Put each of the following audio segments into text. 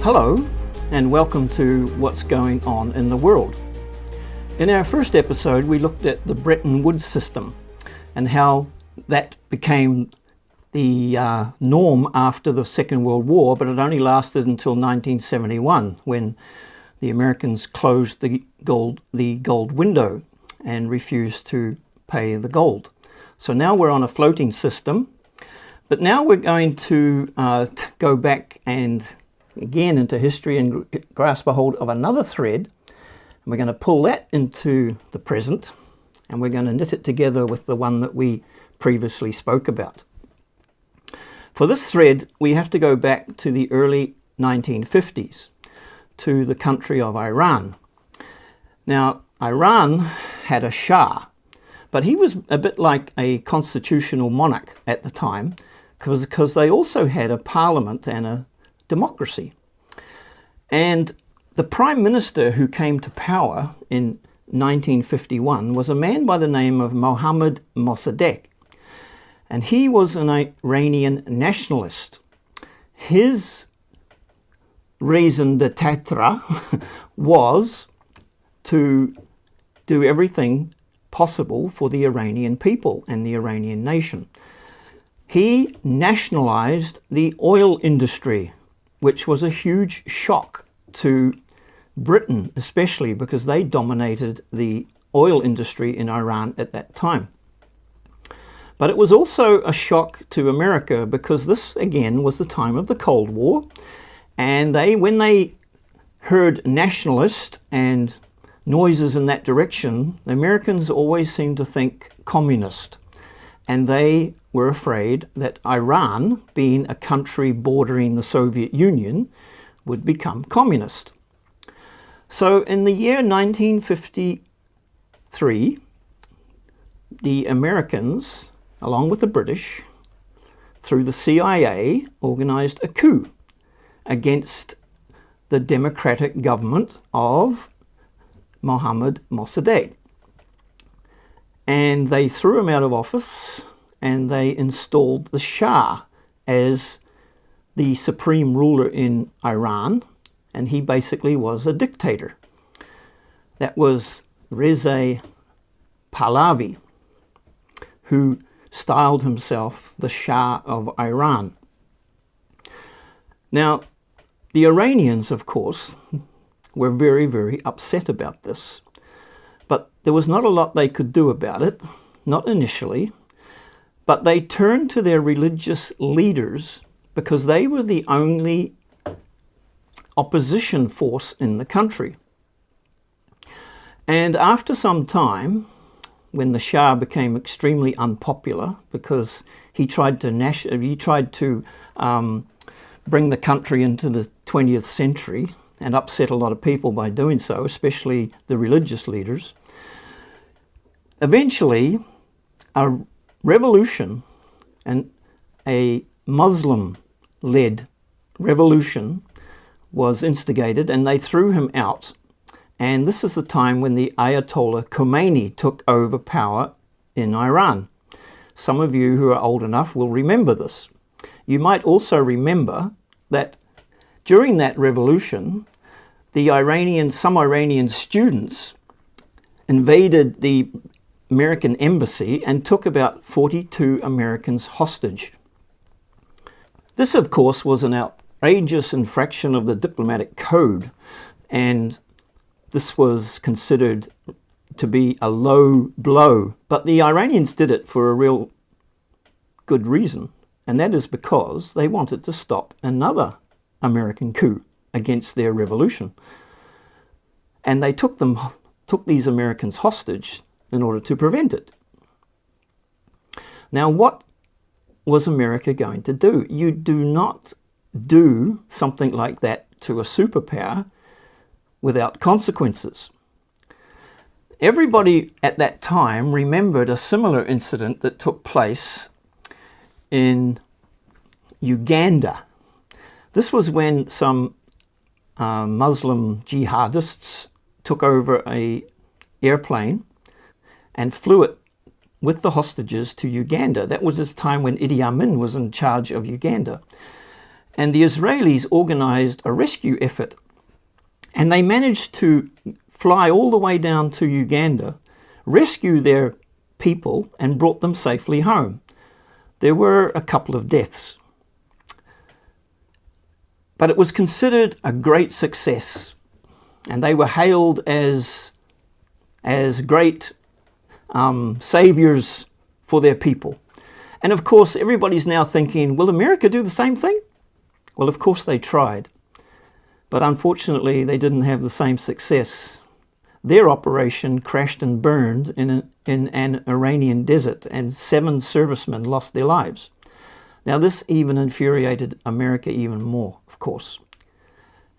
Hello, and welcome to What's Going On in the World. In our first episode, we looked at the Bretton Woods system and how that became the norm after the Second World War, but it only lasted until 1971 when the Americans closed the gold window and refused to pay the gold. So now we're on a floating system, but now we're going to go back and again into history and grasp a hold of another thread. And we're going to pull that into the present, and we're going to knit it together with the one that we previously spoke about. For this thread, we have to go back to the early 1950s, to the country of Iran. Now, Iran had a Shah, but he was a bit like a constitutional monarch at the time, because they also had a parliament and a democracy. And the prime minister who came to power in 1951 was a man by the name of Mohammad Mossadegh, and he was an Iranian nationalist. His raison d'etre was to do everything possible for the Iranian people and the Iranian nation. He nationalized the oil industry, which was a huge shock to Britain, especially because they dominated the oil industry in Iran at that time. But it was also a shock to America because this, again, was the time of the Cold War. And when they heard nationalist and noises in that direction, the Americans always seemed to think communist. And they were afraid that Iran, being a country bordering the Soviet Union, would become communist. So in the year 1953, the Americans, along with the British, through the CIA, organized a coup against the democratic government of Mohammad Mossadegh. And they threw him out of office, and they installed the Shah as the supreme ruler in Iran, and he basically was a dictator. That was Reza Pahlavi, who styled himself the Shah of Iran. Now, the Iranians, of course, were very, very upset about this, but there was not a lot they could do about it, not initially. But they turned to their religious leaders because they were the only opposition force in the country. And after some time, when the Shah became extremely unpopular because he tried to bring the country into the 20th century and upset a lot of people by doing so, especially the religious leaders, eventually a revolution, and a Muslim-led revolution, was instigated, and they threw him out. And this is the time when the Ayatollah Khomeini took over power in Iran. Some of you who are old enough will remember this. You might also remember that during that revolution, some Iranian students invaded the American embassy and took about 42 Americans hostage. This, of course, was an outrageous infraction of the diplomatic code, and this was considered to be a low blow. But the Iranians did it for a real good reason, and that is because they wanted to stop another American coup against their revolution. And they took these Americans hostage in order to prevent it. Now, what was America going to do? You do not do something like that to a superpower without consequences. Everybody at that time remembered a similar incident that took place in Uganda. This was when some Muslim jihadists took over an airplane and flew it with the hostages to Uganda. That was the time when Idi Amin was in charge of Uganda. And the Israelis organized a rescue effort, and they managed to fly all the way down to Uganda, rescue their people, and brought them safely home. There were a couple of deaths, but it was considered a great success, and they were hailed as great saviors for their people. And of course, everybody's now thinking, will America do the same thing? Well, of course they tried, but unfortunately they didn't have the same success. Their operation crashed and burned in an Iranian desert, and 7 servicemen lost their lives. Now, this even infuriated America even more, of course.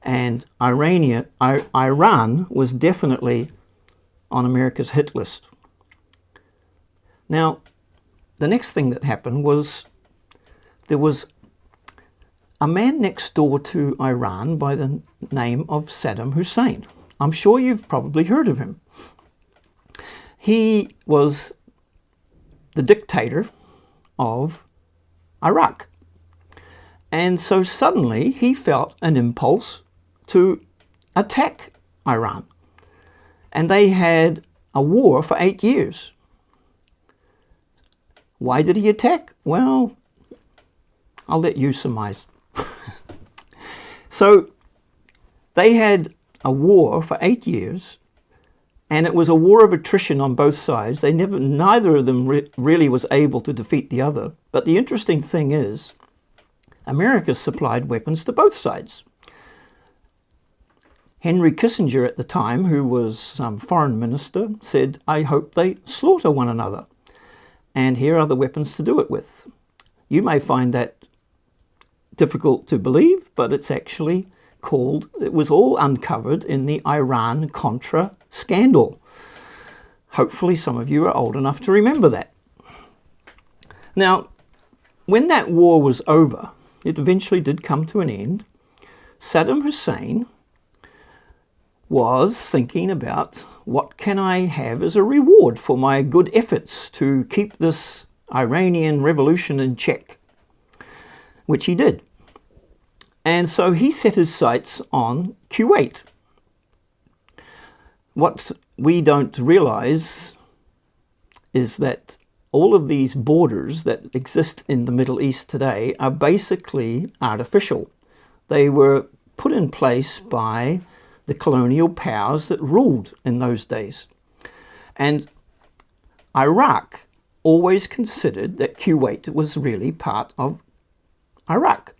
And Iran was definitely on America's hit list. Now, the next thing that happened was there was a man next door to Iran by the name of Saddam Hussein. I'm sure you've probably heard of him. He was the dictator of Iraq. And so suddenly he felt an impulse to attack Iran. And they had a war for 8 years. Why did he attack? Well, I'll let you surmise. So they had a war for 8 years, and it was a war of attrition on both sides. Neither of them really was able to defeat the other. But the interesting thing is, America supplied weapons to both sides. Henry Kissinger at the time, who was foreign minister, said, I hope they slaughter one another. And here are the weapons to do it with. You may find that difficult to believe, but it's actually it was all uncovered in the Iran-Contra scandal. Hopefully some of you are old enough to remember that. Now, when that war was over, it eventually did come to an end. Saddam Hussein was thinking about, what can I have as a reward for my good efforts to keep this Iranian revolution in check? Which he did. And so he set his sights on Kuwait. What we don't realize is that all of these borders that exist in the Middle East today are basically artificial. They were put in place by the colonial powers that ruled in those days. And Iraq always considered that Kuwait was really part of Iraq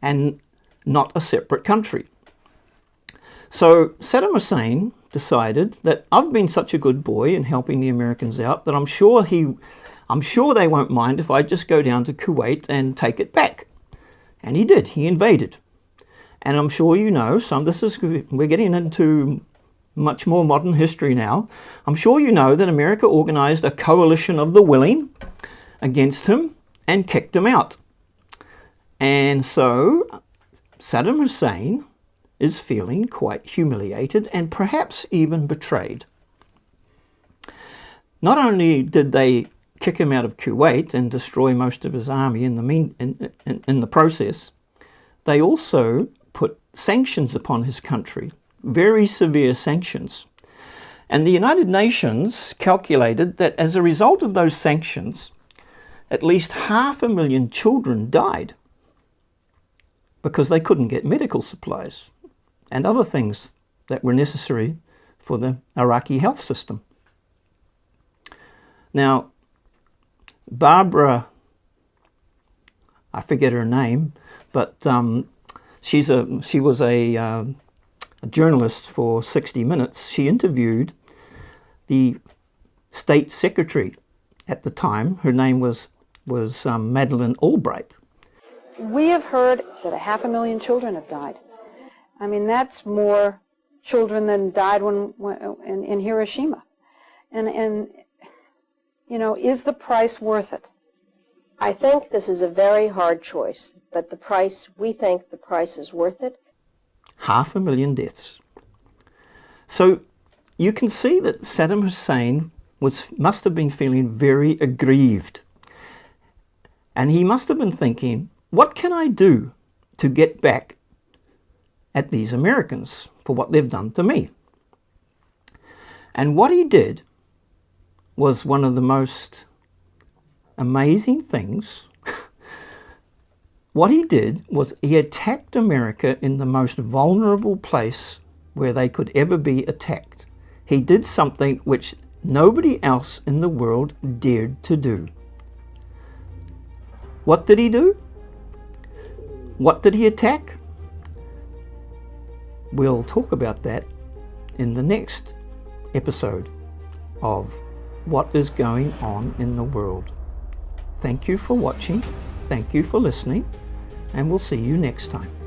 and not a separate country. So Saddam Hussein decided that I've been such a good boy in helping the Americans out that I'm sure they won't mind if I just go down to Kuwait and take it back. And he did. He invaded. And I'm sure you know, we're getting into much more modern history now. I'm sure you know that America organized a coalition of the willing against him and kicked him out. And so Saddam Hussein is feeling quite humiliated and perhaps even betrayed. Not only did they kick him out of Kuwait and destroy most of his army in the process, they also put sanctions upon his country, very severe sanctions. And the United Nations calculated that as a result of those sanctions, at least 500,000 children died because they couldn't get medical supplies and other things that were necessary for the Iraqi health system. Now, Barbara, I forget her name, but she was a journalist for 60 Minutes. She interviewed the state secretary at the time. Her name was Madeleine Albright. We have heard that 500,000 children have died. I mean, that's more children than died in Hiroshima. And you know, is the price worth it? I think this is a very hard choice, but we think the price is worth it. 500,000 deaths. So you can see that Saddam Hussein must have been feeling very aggrieved. And he must have been thinking, what can I do to get back at these Americans for what they've done to me. And what he did was one of the most amazing things. What he did was he attacked America in the most vulnerable place where they could ever be attacked. He did something which nobody else in the world dared to do. What did he do? What did he attack? We'll talk about that in the next episode of What is Going On in the World. Thank you for watching, thank you for listening, and we'll see you next time.